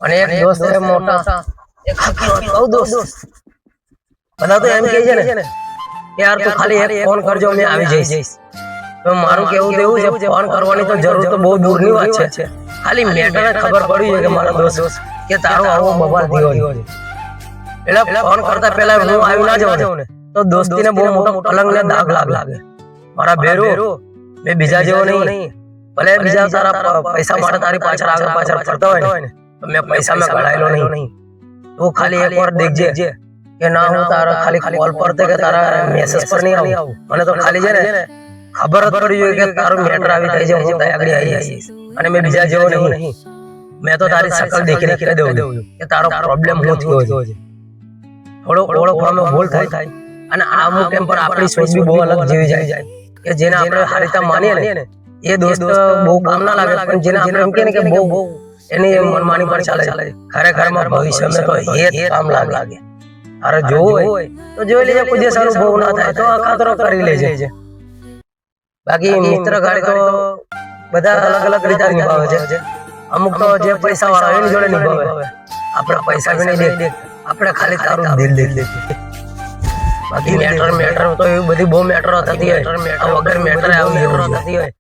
અને એક દોસ્ત છે મોટા, એક હકીકત બહુ દોસ્ત. બધા તો એમ કહે છે ને કે યાર તું ખાલી એક ફોન કરજો મેં આવી જઈશ. તો મારું કેવું તો એવું છે, ફોન કરવાની તો જરૂર તો બહુ દૂરની વાત છે. ખાલી મેટરને ખબર પડી છે કે મારો દોસ્ત કે તારો આવો બબાલ થયો છે, એટલે ફોન કરતા પહેલા હું આવી ના જાઉં ને તો દોસ્તીને બહુ મોટો કલંકને દાગ લાગે. મારા ભેરું મેં બીજા જેવો નહીં, ભલે બીજા તારા પૈસા માટે તારી પાછળ આગળ પાછળ ફરતા હોય ને, મેં પૈસા મેં ગળાયેલો નહીં. તું ખાલી એક વાર દેખજે કે ના હું તારા ખાલી કોલ પર કે તારા મેસેજ પર નહીં આવું. મને તો ખાલી છે ને ખબર જ પડી જોઈએ કે તારું મેટર આવી થાય છે, હું ત્યાં આગળ આવી જઈશ. અને મેં બીજા જેવો નહીં, મેં તો તારી શકલ દેખીને કહી દઉં કે તારો પ્રોબ્લેમ હું થયો છે. થોડો ઓળખવામાં ભૂલ થાય અને અમુક ટાઈમ પર આપણી સોચ બી બહુ અલગ જેવી જાય કે જેને આપણે હારીતા માનીએ ને એ દોસ્ત બહુ કામ ના લાગે, પણ જેને આપણે એમ કે બહુ એની મનમાની પર ચાલે ખરેખરમાં ભવિષ્યમાં તો એ કામ લાગે. અરે જોવું હોય તો જોઈ લેજે, કોઈ દિવસ અનુભવ ના થાય તો અખાતરો કરી લેજે. બાકી મિત્ર ગાડી તો બધા અલગ રીતે નિભાવે છે. અમુક તો જે પૈસા વાળા એની જોડે નિભાવે, આપણે પૈસા બી નહીં દે, આપણે ખાલી તારું દિલ દેખ. બાકી મેટર તો એવી બધી બહુ મેટરો થતી હોય, વગર મેટર આવી મેટરો થતી હોય